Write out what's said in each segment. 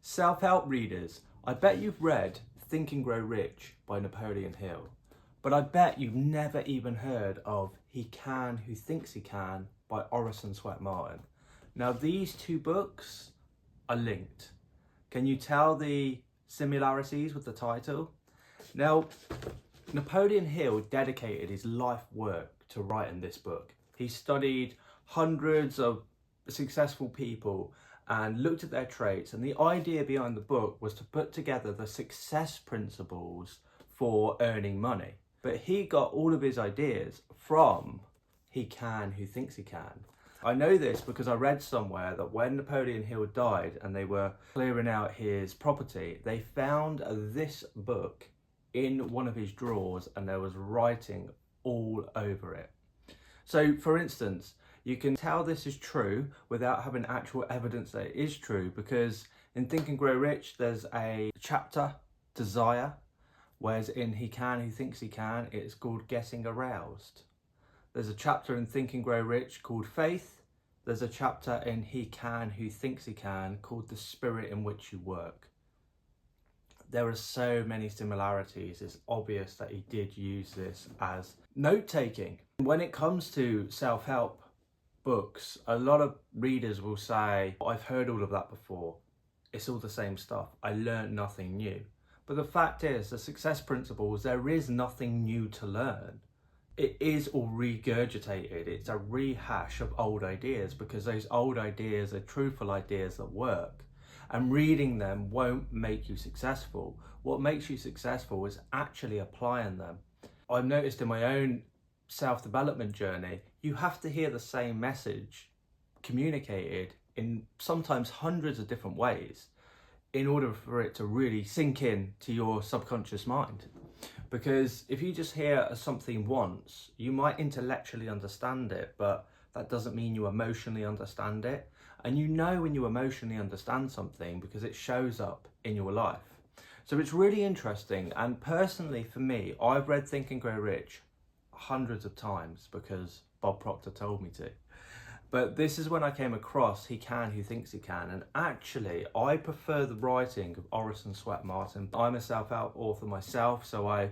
Self-help readers, I bet you've read Think and Grow Rich by Napoleon Hill, but I bet you've never even heard of He Can Who Thinks He Can by Orison, Swett, Marden. Now these two books are linked. Can you tell the similarities with the title? Now, Napoleon Hill dedicated his life work to writing this book. He studied hundreds of successful people and looked at their traits, and the idea behind the book was to put together the success principles for earning money. But he got all of his ideas from He Can Who Thinks He Can. I know this because I read somewhere that when Napoleon Hill died and they were clearing out his property, they found this book in one of his drawers and there was writing all over it. So for instance, you can tell this is true without having actual evidence that it is true, because in Think and Grow Rich there's a chapter, Desire, whereas in He Can Who Thinks He Can it's called Getting Aroused. There's a chapter in Think and Grow Rich called Faith. There's a chapter in He Can Who Thinks He Can called The Spirit in Which You Work. There are so many similarities. It's obvious that he did use this as note-taking. When it comes to self-help books, a lot of readers will say, I've heard all of that before. It's all the same stuff. I learned nothing new. But the fact is, the success principles, there is nothing new to learn. It is all regurgitated. It's a rehash of old ideas, because those old ideas are truthful ideas that work. And reading them won't make you successful. What makes you successful is actually applying them. I've noticed in my own self-development journey, you have to hear the same message communicated in sometimes hundreds of different ways in order for it to really sink in to your subconscious mind. Because if you just hear something once, you might intellectually understand it, but that doesn't mean you emotionally understand it. And you know when you emotionally understand something because it shows up in your life. So it's really interesting. And personally for me, I've read Think and Grow Rich hundreds of times because Bob Proctor told me to. But this is when I came across He Can Who Thinks He Can. And actually, I prefer the writing of Orison, Swett, Marden. I'm a self-help author myself, so I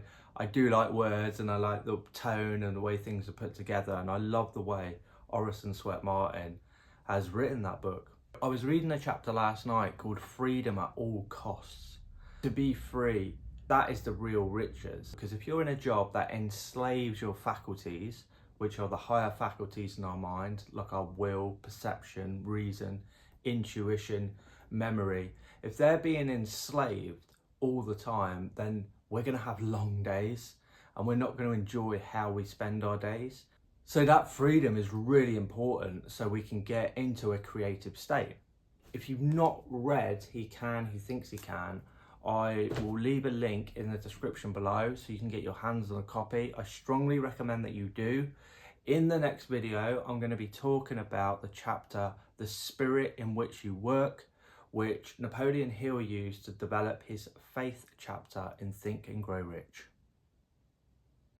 do like words and I like the tone and the way things are put together. And I love the way Orison, Swett, Marden has written that book. I was reading a chapter last night called Freedom at All Costs. To be free, that is the real riches. Because if you're in a job that enslaves your faculties, which are the higher faculties in our mind, like our will, perception, reason, intuition, memory, if they're being enslaved all the time, then we're going to have long days and we're not going to enjoy how we spend our days. So that freedom is really important so we can get into a creative state. If you've not read He Can Who Thinks He Can, I will leave a link in the description below so you can get your hands on a copy. I strongly recommend that you do. In the next video, I'm going to be talking about the chapter, The Spirit in Which You Work, which Napoleon Hill used to develop his faith chapter in Think and Grow Rich.